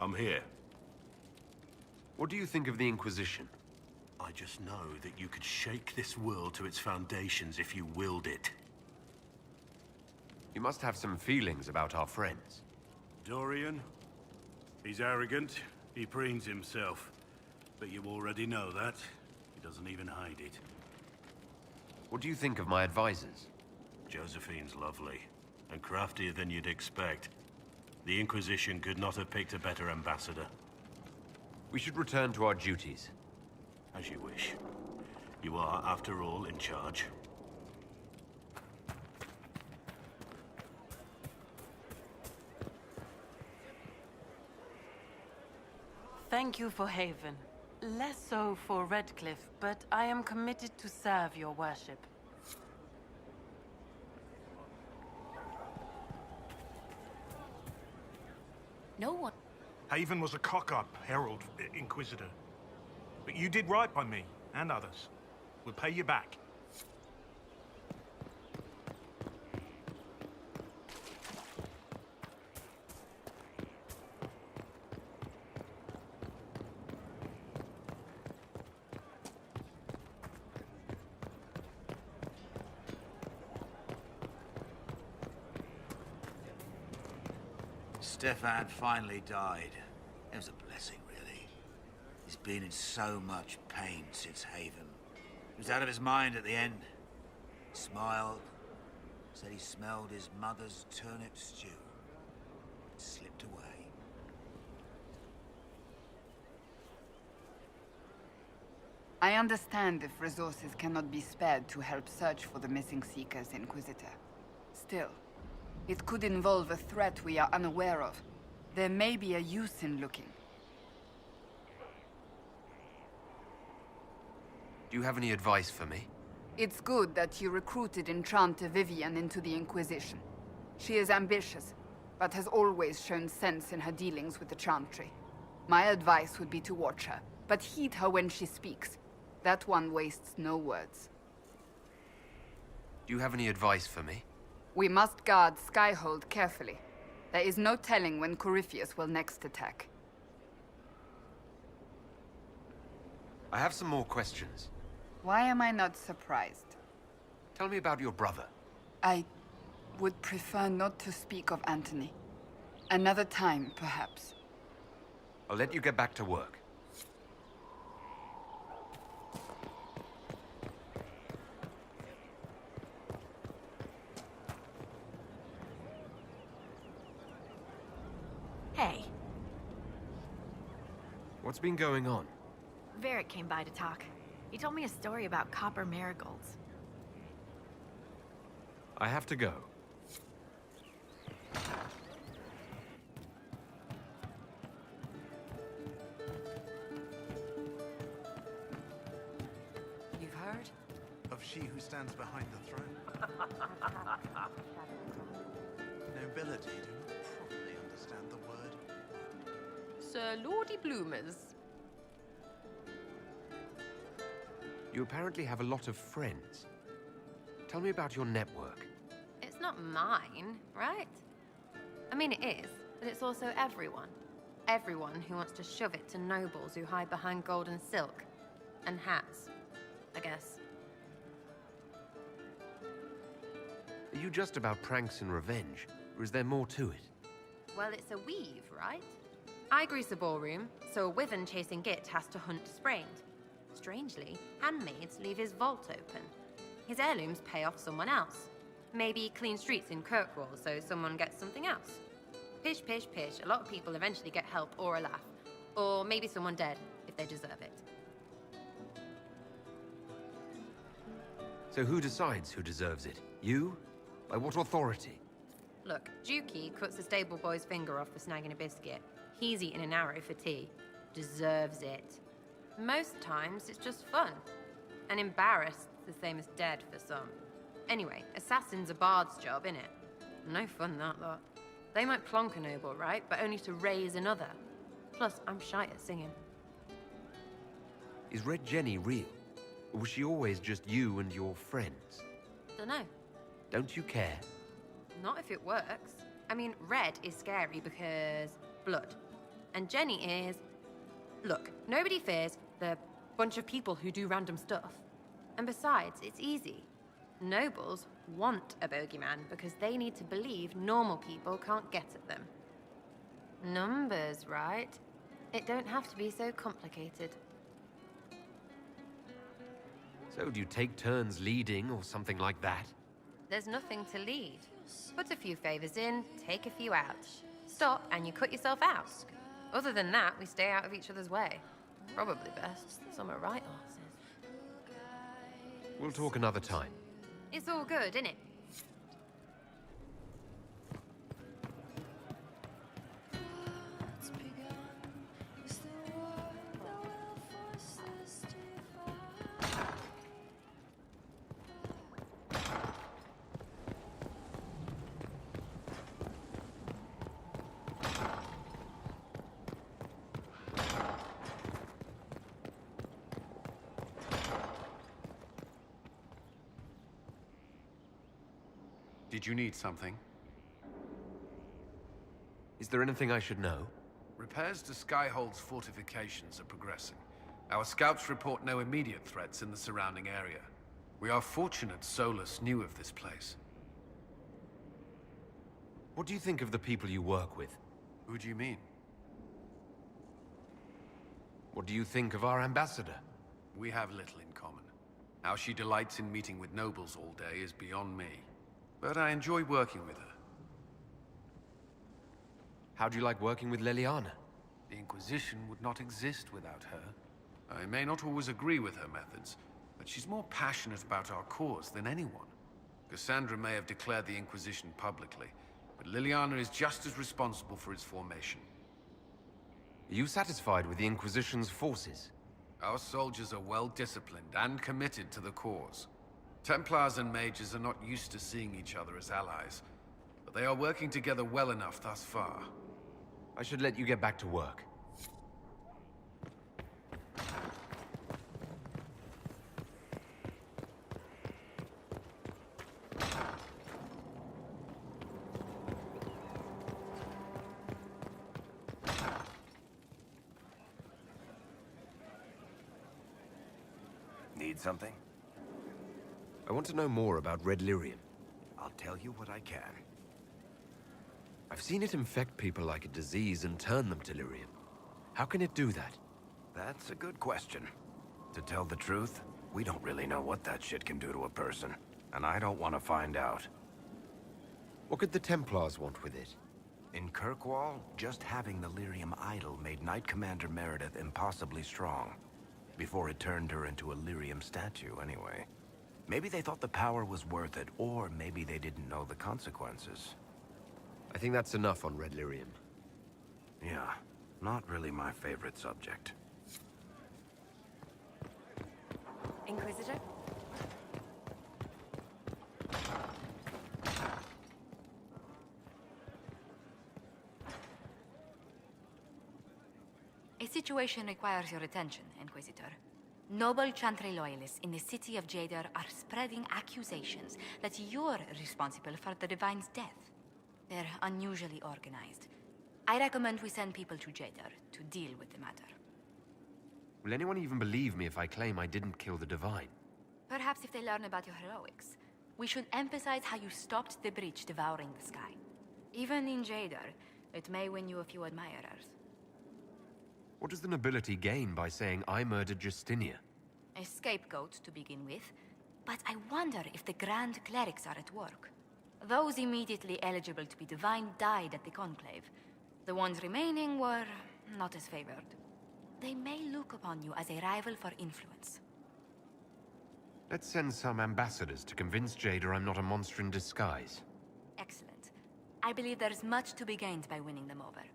I'm here. What do you think of the Inquisition? I just know that you could shake this world to its foundations if you willed it. You must have some feelings about our friends. Dorian? He's arrogant. He preens himself. But you already know that. He doesn't even hide it. What do you think of my advisors? Josephine's lovely, and craftier than you'd expect. The Inquisition could not have picked a better ambassador. We should return to our duties. As you wish. You are, after all, in charge. Thank you for Haven. Less so for Redcliffe, but I am committed to serve your worship. No one. Haven was a cock-up, Herald, Inquisitor. But you did right by me, and others. We'll pay you back. Stefan finally died. It was a blessing, really. He's been in so much pain since Haven. He was out of his mind at the end. He smiled, said he smelled his mother's turnip stew, and slipped away. I understand if resources cannot be spared to help search for the missing Seekers, Inquisitor. Still, it could involve a threat we are unaware of. There may be a use in looking. Do you have any advice for me? It's good that you recruited Enchanter Vivian into the Inquisition. She is ambitious, but has always shown sense in her dealings with the Chantry. My advice would be to watch her, but heed her when she speaks. That one wastes no words. Do you have any advice for me? We must guard Skyhold carefully. There is no telling when Corypheus will next attack. I have some more questions. Why am I not surprised? Tell me about your brother. I would prefer not to speak of Anthony. Another time, perhaps. I'll let you get back to work. Hey, What's been going on? Varric came by to talk. He told me a story about copper marigolds. I have to go. You've heard? Of she who stands behind the throne. Nobility do not properly understand the word. Sir Lordy Bloomers. You apparently have a lot of friends. Tell me about your network. It's not mine, right? I mean, it is, but it's also everyone. Everyone who wants to shove it to nobles who hide behind gold and silk. And hats, I guess. Are you just about pranks and revenge, or is there more to it? Well, it's a weave, right? I grease a ballroom, so a wyvern chasing Git has to hunt sprained. Strangely, handmaids leave his vault open. His heirlooms pay off someone else. Maybe clean streets in Kirkwall so someone gets something else. Pish, pish, pish. A lot of people eventually get help or a laugh. Or maybe someone dead, if they deserve it. So who decides who deserves it? You? By what authority? Look, Dukey cuts a stable boy's finger off for snagging a biscuit. He's eating an arrow for tea. Deserves it. Most times, it's just fun. And embarrassed, the same as dead for some. Anyway, assassin's a bard's job, innit? No fun, that lot. They might plonk a noble, right? But only to raise another. Plus, I'm shy at singing. Is Red Jenny real? Or was she always just you and your friends? Dunno. Don't you care? Not if it works. I mean, red is scary because blood. And Jenny is... Look, nobody fears the bunch of people who do random stuff. And besides, it's easy. Nobles want a bogeyman because they need to believe normal people can't get at them. Numbers, right? It don't have to be so complicated. So do you take turns leading or something like that? There's nothing to lead. Put a few favors in, take a few out. Stop and you cut yourself out. Other than that, we stay out of each other's way. Probably best. Some are right horses. We'll talk another time. It's all good, innit? Did you need something? Is there anything I should know? Repairs to Skyhold's fortifications are progressing. Our scouts report no immediate threats in the surrounding area. We are fortunate Solus knew of this place. What do you think of the people you work with? Who do you mean? What do you think of our ambassador? We have little in common. How she delights in meeting with nobles all day is beyond me. But I enjoy working with her. How do you like working with Leliana? The Inquisition would not exist without her. I may not always agree with her methods, but she's more passionate about our cause than anyone. Cassandra may have declared the Inquisition publicly, but Liliana is just as responsible for its formation. Are you satisfied with the Inquisition's forces? Our soldiers are well disciplined and committed to the cause. Templars and mages are not used to seeing each other as allies, but they are working together well enough thus far. I should let you get back to work. Need something? I want to know more about Red Lyrium. I'll tell you what I can. I've seen it infect people like a disease and turn them to lyrium. How can it do that? That's a good question. To tell the truth, we don't really know what that shit can do to a person, and I don't want to find out. What could the Templars want with it? In Kirkwall, just having the lyrium idol made Knight Commander Meredith impossibly strong. Before it turned her into a lyrium statue, anyway. Maybe they thought the power was worth it, or maybe they didn't know the consequences. I think that's enough on Red Lyrium. Yeah, not really my favorite subject. Inquisitor? A situation requires your attention, Inquisitor. Noble Chantry loyalists in the city of Jadar are spreading accusations that you're responsible for the Divine's death. They're unusually organized. I recommend we send people to Jadar to deal with the matter. Will anyone even believe me if I claim I didn't kill the Divine? Perhaps if they learn about your heroics. We should emphasize how you stopped the breach devouring the sky. Even in Jadar, it may win you a few admirers. What does the nobility gain by saying I murdered Justinia? A scapegoat to begin with, but I wonder if the Grand Clerics are at work. Those immediately eligible to be divine died at the Conclave. The ones remaining were not as favored. They may look upon you as a rival for influence. Let's send some ambassadors to convince Jada I'm not a monster in disguise. Excellent. I believe there is much to be gained by winning them over.